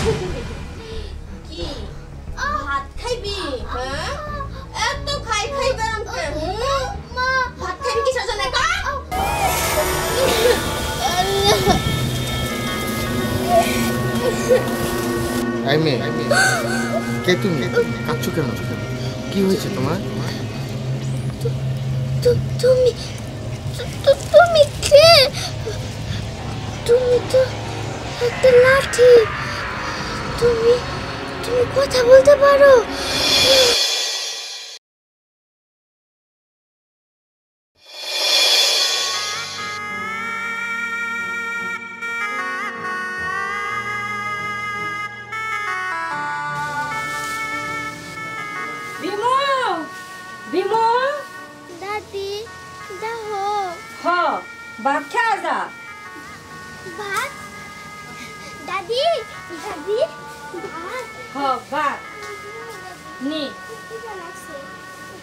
কি ভাত খাইবি? হ্যাঁ এত খাই খাই গরম করে মা ভাত খাইবি কিসের জন্য কা? আই মে কে তুমি? কাঁদছো কেন? কি হয়েছে তোমার? তুমি তুমি কে? তুমি তো একটা লাঠি। তুমি কথা বলতে পারো? দাদি দেখো ভাত খাওয়া যা। ভাত দাদি দাদি ভাত ভাত নি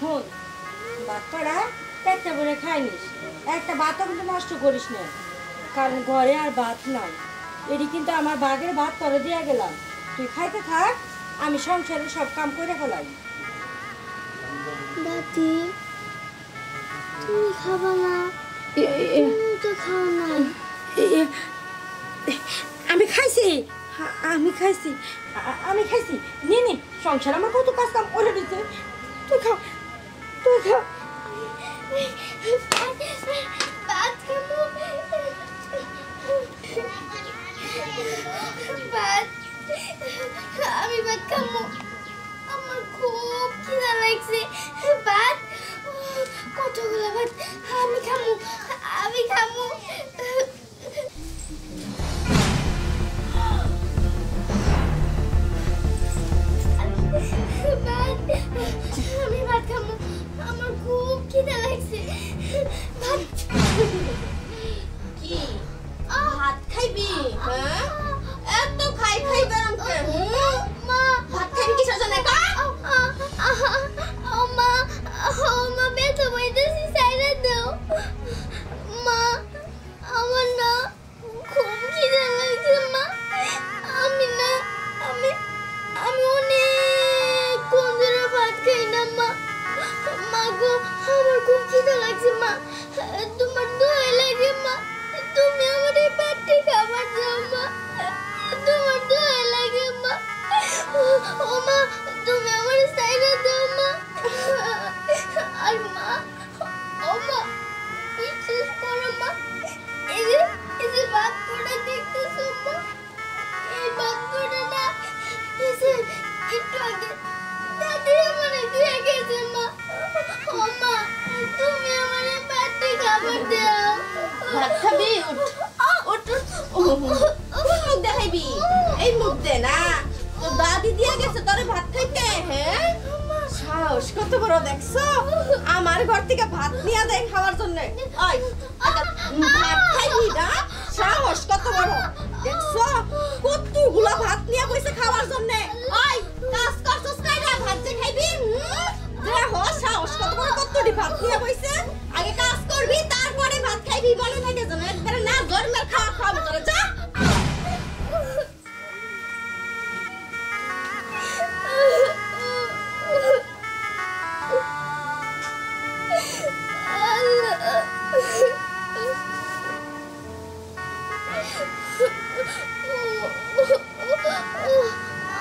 হুন ভাত করা একটা করে খাইনিস, একটা ভাতও কিন্তু নষ্ট করিস না, কারণ ঘরে আর ভাত নাই। এটি কিন্তু আমার বাঘের ভাত করে দিয়ে গেলাম, তুই খাইতে থাক, আমি সংসারের সব কাম করে ফেলাই। দাদি তুমি খাবা না? তুমি তো খাও না। আমি খাইছি নে নে, সংসার আমার কত কাজ কাম করে দিচ্ছে, তুই খা। ভাত খাবো। ভাত আমি ভাত খাবো, আমার খুব খিদা লাগছে। ভাত কতগুলো ভাত আমি খাবো। আমি ভাত খাবো, আমার খুব খিদা লাগছে। ভাত কি ভাত খাইবি? হ্যাঁ এত খাই খাই গরম করে মা ভাত খাইবি কিসের জন্য কা? মা ব্যথা পাইতেছি, সাইরা দাও। মা আমার না খুব খিদা লাগছে। মা আমি অনেক কোন ধরে ভাত খাই না। মা গো আমার খুব খিদা লাগছে। মা তোমার দয়া লাগে। মা তুমি আমার এই পেটে খাবার দাও। মা তোমার দয়া লাগে। মা ও মা তুমি আমার সাইরা দাও। মা আর মা ও মা বিশ্বাস করো মা, এই যে ভাত করে দেখতেছো মা, এই ভাত করে না একটু আগে দাদি আমার দিয়ে গেছে। মা ও মা তুমি আমার পেটে খাবার দাও। ভাত খাবি? উঠ মুখ দেখাইবি, এই মুখ দে না, তো দাদি দিয়ে গেছে তোরে ভাত খাইতে। হ্যাঁ সাহস কত বড় দেখছো, আমার ঘর থেকে ভাত নিয়ে দেয় খাওয়ার জন্য। ভাত খাইবি না, সাহস কত বড় দেখছো, কতগুলা ভাত নিয়ে বসে খাওয়ার জন্য। কাজ করছস কাইরা ভাত যে খাইবি? দেখো সাহস কত বড়, কতটি ভাত নিয়ে বসে। আগে কাজ করবি তারপরে ভাত খাইবি, মনে থাকে যেন একবারে না জন্মের খাওয়া খাওয়াবে তোরা। যা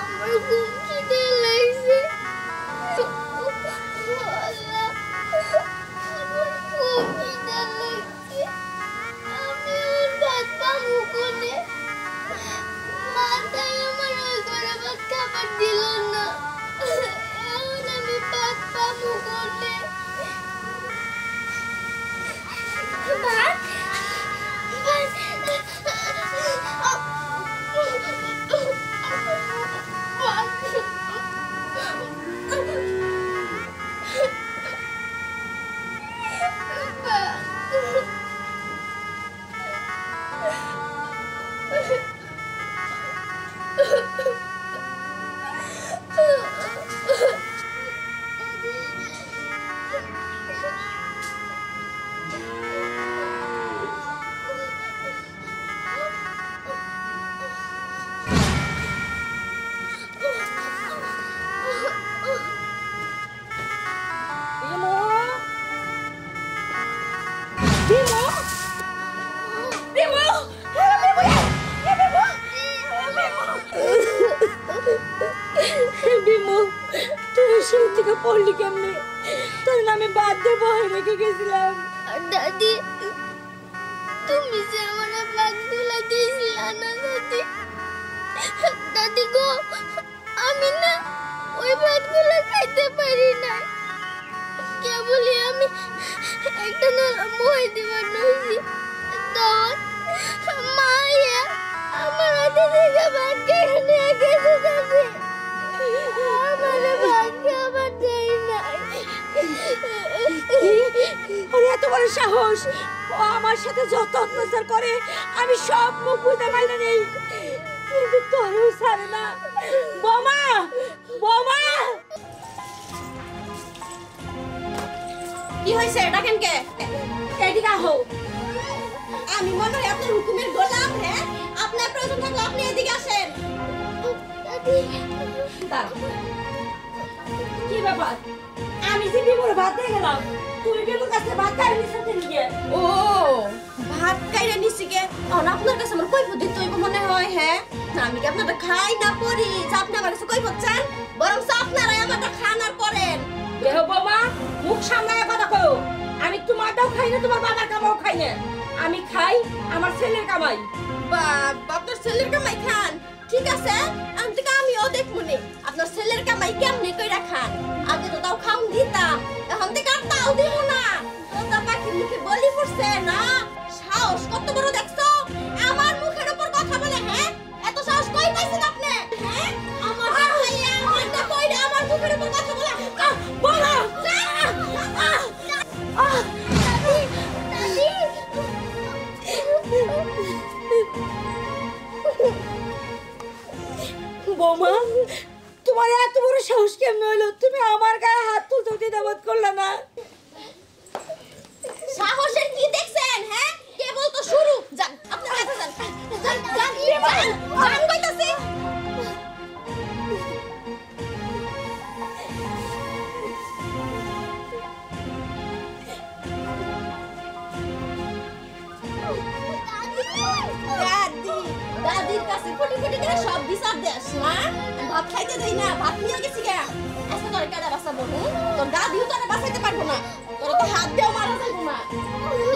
আমার খুব খিদে লাগছে। আমার খুব খিদে লাগছে। আমি ওর ভাত পাবো কোনে? মাথায় আমার ওই করে ভাত খাবার দিল না, এখন আমি ভাত পাবো কোনে? ভাত থেকে পড়লি কেমনে? তোর নামে বাদ দিয়ে বহে রেখে গেছিলাম। দাদি তুমি যে আমার ভাতগুলা দিয়েছিলা না দাদি, দাদি গো আমি না ওই ভাতগুলা খাইতে পারি না, কেবলই আমি একটা নলা মই দিবার নইছি, তখন মায়া আমার হাতে থেকে ভাত কেড়ে নিয়ে গেছে দাদি, আমার ভাত খাবার দেয় নাই। ওর এত বড় সাহস, ও আমার সাথে যত অত্যাচার করে আমি সব মুখ বুঝে মাইনে নেই, কিন্তু তোরও ছাড়ে না। বোমা, বোমা, কি হয়েছে? ডাকেন কে? এদিকে আহো। আমি মনে হয় আপনার হুকুমের গোলাম। হ্যাঁ, আপনার প্রয়োজন থাকলে আপনি এদিকে আসেন। দাদি কি ব্যাপার? আমি যে বিমুর ভাত দিয়ে গেলাম, তুই বিমুর কাছে ভাত খাই নিতে নিয়ে। ও ভাত খাইরে নিছি কে? আপনার কাছে আমার কৈফত দিতে হইব মনে হয়। হ্যাঁ, আমি কি আপনারটা খাই না পড়ি যে আপনি আমার কাছে কৈফত চান? বরং আপনারাই আমারটা খান আর পড়েন। দেহ বোমা, মুখ সামলায় কথা কও। আমি তোমারটাও খাই না, তোমার বাবার কামাও খাই না। আমি খাই আমার ছেলের কামাই। বাবা, আপনার ছেলের কামাই খান? ঠিক আছে, আমি থেকে আমিও দেখমুনি আপনার ছেলের কামাই কেমনে কইরা খান। আগে তো তাও খাওন দিতাম, এখন থেকে আর তাও দিব না। তোতা পাখির মুখে বলি পড়ছে না? সাহস কত বড় দেখছো? আমার মুখের উপর কথা বলে। হ্যাঁ, এত সাহস কই পাইছেন আপনি? হ্যাঁ, আমার খাইয়া আমারটা কইরা আমার মুখের উপর কথা বলা বলো। বোমা, তোমার এত বড় সাহস কেমন হলো? তুমি আমার গায়ে হাত তুলতে দ্বিধাবোধ করলে না? সাহসের কি দেখছেন? হ্যাঁ, কেবল তো শুরু। যান, আপনার কাছে যান। যান, যান, যান কইতাছি। দাদির কাছে ফুটি ফুটি করে সব বিচার দেস না? ভাত খাইতে দেই না, ভাত নিয়ে গেছি কে? আজকে তোর কাটা বাঁচাবো। তোর দাদিও তোরে বাঁচাইতে পারবো না, তোর তো হাত দিয়েও মারা যাবো না।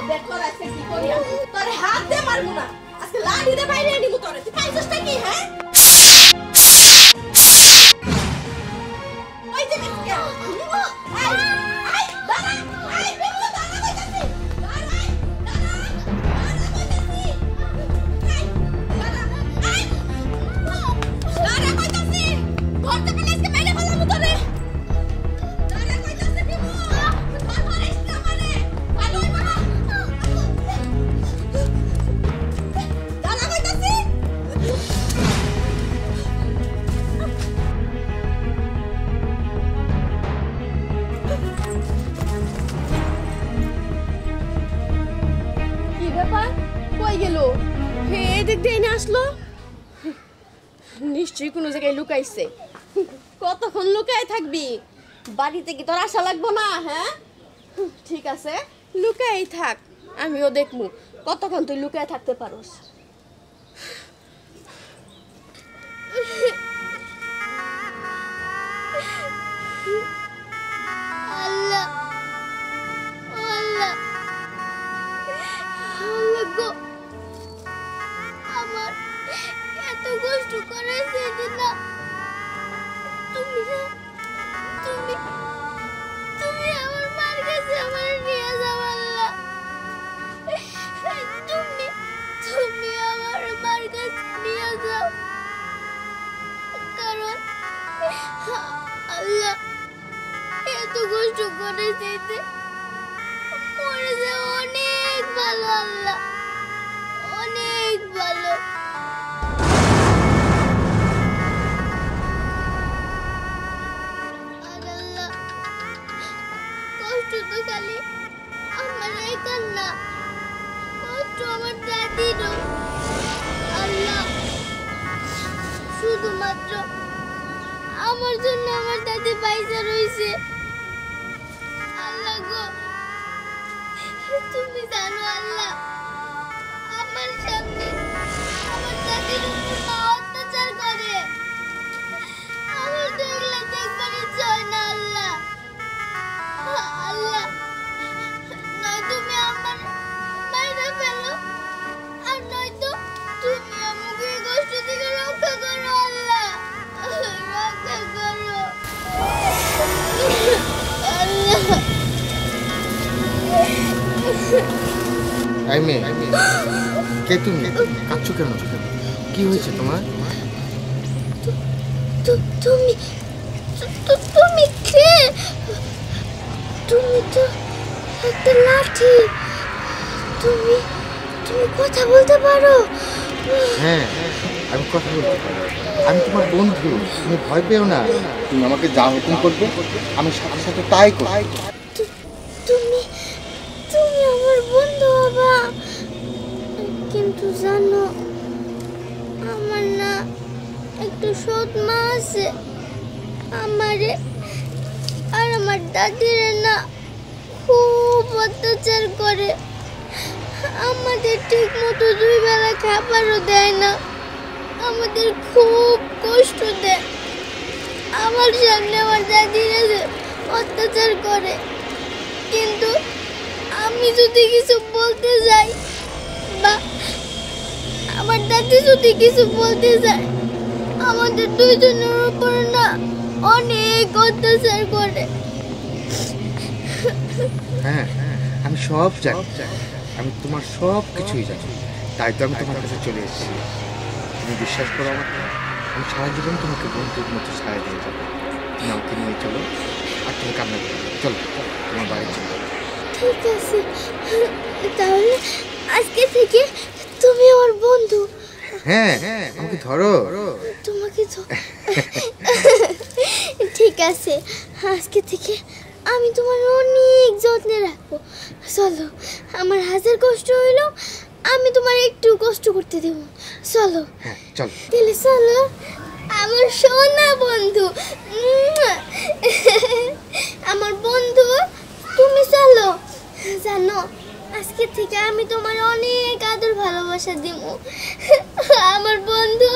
দেখ তোর আজকে কি করি আমি। তোর হাত দিয়ে মারবো না, আজকে লাঠি দিয়ে বাইরে নিবো তোরে। তুই পাইছিসটা কি? হ্যাঁ, ওই যে গেছি কে? আই, আই, দাঁড়া, আই, বেগুলো দাঁড়া কইতাছি। দাঁড়া, দাঁড়া, দাঁড়া কইতাছি। আই, দাঁড়া, আই, দাঁড়া কইতাছি। ধরতে পেলে আজকে মেরে ফেলাবো তোরে। দাঁড়া কইতাছি বিমু, ধরিস না মানে। ভালো হইবো না। দাঁড়া কইতাছি। কি ব্যাপার? কই গেল? হে, এদিক দিয়ে এনে আসলো। নিশ্চয়ই কোনো জায়গায় লুকাইছে। কতক্ষণ লুকায় থাকবি? বাড়িতে কি তোর আশা লাগবো না? হ্যাঁ, ঠিক আছে, লুকাই থাক, আমিও দেখবো কতক্ষণ তুই লুকায় থাকতে পারোস। আল্লাহ, আল্লাহ, আল্লাহ গো, আমার এত কষ্ট করেছে না, তুমি না, তুমি তুমি আমার মার কাছে আমার নিয়ে যাও আল্লাহ, তুমি তুমি আমার মার কাছে নিয়ে যাও, কারণ আল্লাহ এত কষ্ট করে যেতে মরে যাওয়া অনেক ভালো আল্লাহ, অনেক ভালো। আর আল্লাহ, কষ্ট তো খালি আমার একার না, কষ্ট আমার দাদিরও। আল্লাহ, শুধুমাত্র আমার জন্য আমার দাদি পয়সা রয়েছে। আল্লাহ গো, তুমি জানো আল্লাহ, আমার সামনে আমার দাদির উপর মা অত্যাচার করে, আমার তো এগুলা দেখবার ইচ্ছা হয় না আল্লাহ। আইমে কে তুমি কাঁদছো কেন কি হয়েছে তোমার তুমি তুমি কে তুমি তো একটা লাঠি তুমি তুমি কথা বলতে পারো হ্যাঁ আমি কথা বলতে পারি আমি তোমার বন্ধু তুমি ভয় পেও না তুমি আমাকে যা হুকুম করবে আমি সাথে সাথে তাই করব তুমি তুমি আমার বন্ধু বাবা কিন্তু জানো আমার না একটু সৎ মা আছে আমারে আর আমার দাদিরে না খুব অত্যাচার করে আমাদের ঠিক মতো 2 বেলা খাবারও দেয় না আমাদের খুব কষ্ট দেয় আমার সামনে আমার দাদিরা অত্যাচার করে কিন্তু আমি যদি কিছু বলতে যাই বা আমার দাদি যদি কিছু বলতে যায় আমাদের দুইজনের উপর না অনেক অত্যাচার করে হ্যাঁ আমি সব জানি আমি তোমার সব কিছুই জানি তাই তো আমি তোমার কাছে চলে এসেছি তুমি বিশ্বাস করো আমাকে আমি সারা জীবন তোমাকে বন্ধুর মতো সাহায্য দিয়ে যাবো তুমি আমাকে নিয়ে চলো আর তুমি কান্না করো চলো তোমার বাড়ি চলো ঠিক আছে তাহলে আজকে থেকে তুমি আমার বন্ধু হ্যাঁ আমাকে ধরো তোমাকে ঠিক আছে আজকে থেকে আমি তোমার অনেক যত্নে রাখবো চলো আমার হাজার কষ্ট হইলো আমি তোমার একটু কষ্ট করতে দেব চলো হ্যাঁ চলো তাহলে চলো আমার সোনা বন্ধু আমার বন্ধু তুমি চলো জানো আজকে থেকে আমি তোমার অনেক আদর ভালোবাসা দিব আমার বন্ধু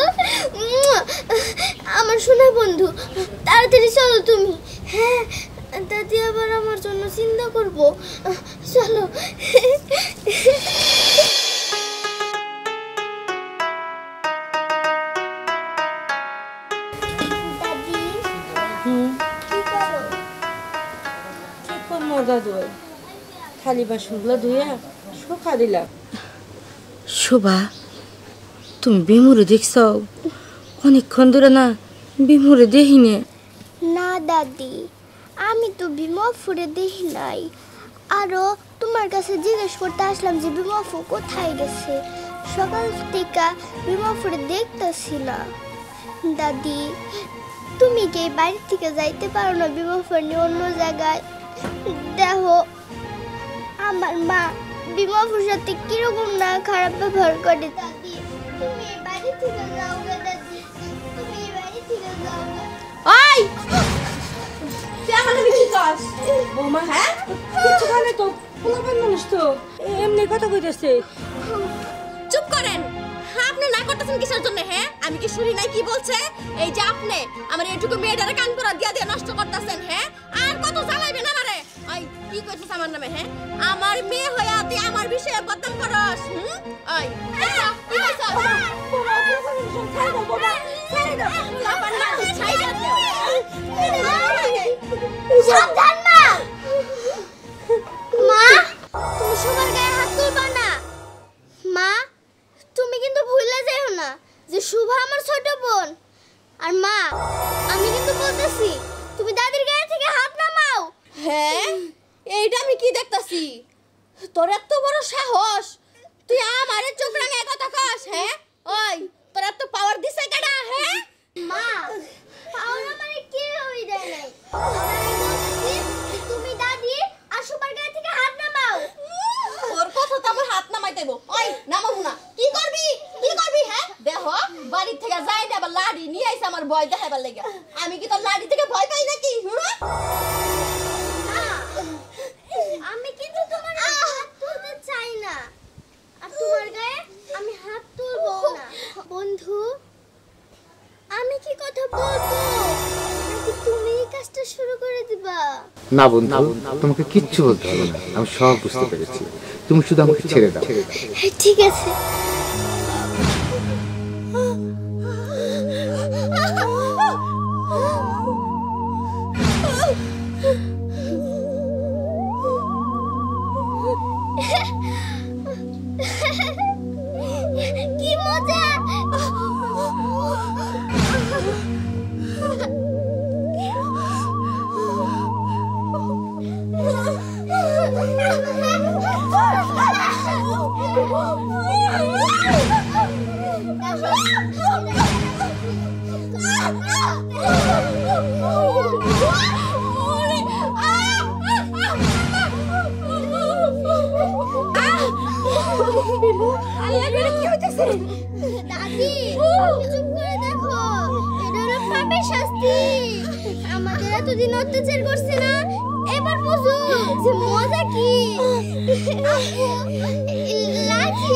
আমার সোনা বন্ধু তাড়াতাড়ি চলো তুমি হ্যাঁ দাদি আবার আমার জন্য চিন্তা করবো চলো দাদি কি করো কি করবো দাদু থালি বাসনগুলো ধুয়ে শুকা দিলাম শোভা তুমি বিমুরে দেখছ অনেকক্ষণ ধরে না বিমুরে দেখিনি না দাদি আমি তো বিমফুরে দেখি নাই আরো তোমার কাছে জিজ্ঞেস করতে আসলাম যে বিমফু কোথায় গেছে সকাল থেকে বিমফুরে দেখতেছি না দাদি তুমি কি বাড়ি থেকে যাইতে পারো না বিমফুর নিয়ে অন্য জায়গায় দেখো আমার মা বিমফুর সাথে কিরকম না খারাপ ব্যবহার করে দাদি তুমি বাড়ি থেকে যাও না দাদি তুমি বাড়ি থেকে যাও না ওই তুই আমার নামে কি কস বৌমা হ্যাঁ কিছু খানে তো পোলাপান মানুষ তো এমনি কথা কইতেছে চুপ করেন আপনি না করতেছেন কিসের জন্য হ্যাঁ আমি কি শুনি নাই কি বলছে এই যে আপনি আমার এইটুকু মেয়েটারে কান পরা দিয়া দিয়া নষ্ট করতেছেন হ্যাঁ আর কত জ্বালাইবেন আমারে ওই কি কইছিস আমার নামে হ্যাঁ আমার মেয়ে হইয়া তুই আমার বিষয়ে বদনাম করস ওই কি কইছস সাবধান মা মা তুমি সবার গায়ে হাত তুলবা না মা তুমি কিন্তু ভুলে যাও না যে শুভা আমার ছোট বোন আর মা আমি কিন্তু বলতেছি তুমি দাদির গায়ে থেকে হাত নামাও হ্যাঁ এইটা আমি কি দেখতাছি তোর এত বড় সাহস তুই আমারে চোখ রাঙায় কথা কস হ্যাঁ ওই তোর এত পাওয়ার দিছে কেডা হ্যাঁ মা পাওনা মানে কি হই দেয় নাই আমি বলতেছি তুমি দাদি আর শুভার গায়ে থেকে হাত নামাও তোর কথা তো আমার হাত নামাই দেব ওই নামাবো না কি করবি হ্যাঁ দেখো বাড়ি থেকে যাই না আবার লাড়ি নিয়ে আইছে আমার ভয় দেখাবার লাগা আমি কি তোর লাড়ি থেকে ভয় পাই নাকি আমি কিন্তু তোমার হাত তুলতে চাই না আর তোমার গায়ে আমি হাত তুলবো না বন্ধু আমি কি কথা বলবো নাকি তুমি এই কাজটা শুরু করে দিবা না বন্ধু তোমাকে কিচ্ছু বলতে হবে না আমি সব বুঝতে পেরেছি তুমি শুধু আমাকে ছেড়ে দাও ঠিক আছে দাদি চুপ করে দেখো, এটা হলো পাপের শাস্তি। আমাদের এতদিন অত্যাচার করছে না, এবার বুঝো যে মজা কি। লাঠি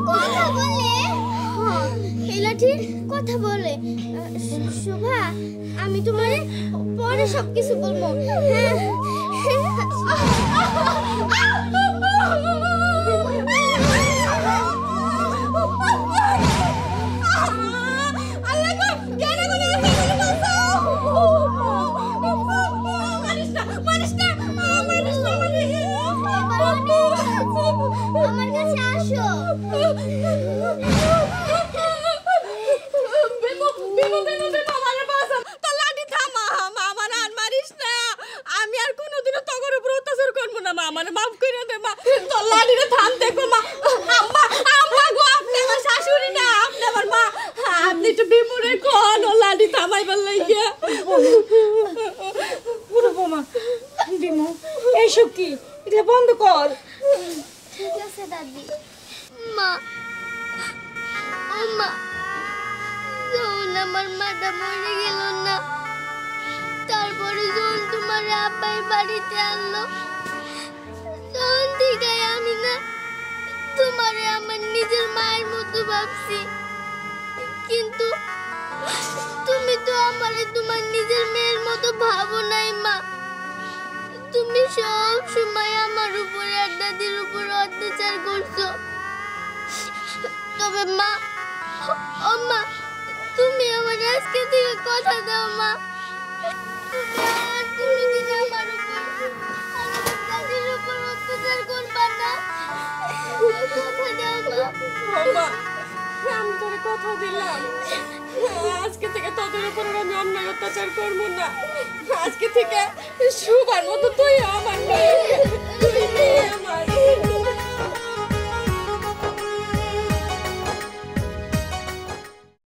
কথা বলে, এই লাঠি কথা বলে। শোভা, আমি তোমারে পরে সবকিছু বলবো। হ্যাঁ আমার কাছে আসো। আমি আর কোনোদিনও তগর উপর অত্যাচার করবো না মা, আমার মাফ করে দে মা। তোর লাঠিটা থাম দেখো মা। আম্মা আম্মা গো, আপনি আমার শাশুড়ি না, আপনি আমার মা। আপনি একটু বিমুরে কোন ও লাঠি থামাইবার লাগিয়া। পুরো বোমা বিমু, এইসব কি? এটা বন্ধ কর। ঠিক আছে দাদি। মা, ও মা, যখন আমার মাটা মরে গেল না, তারপরে যখন তোমার আব্বাই বাড়িতে আনলো, তখন থেকে আমি না তোমারে আমার নিজের মায়ের মতো ভাবছি। কিন্তু তুমি তো আমারে তোমার নিজের মেয়ের মতো ভাবো নাই মা। তুমি সব সময় আমার উপরে আর দাদির উপর অত্যাচার করছো। তবে মা, ও মা, তুমি আমার আজকে থেকে কথা দাও মা, তুমি আর কোনোদিন আমার উপর আর আমার দাদির উপর অত্যাচার করবা না। কথা দাও মা। আমি তোরে কথা দিলাম, আজকে থেকে তোদের উপর আমি অন্যায় অত্যাচার করবো না। আজকে থেকে শুভার মতো তুই আমার মেয়ে।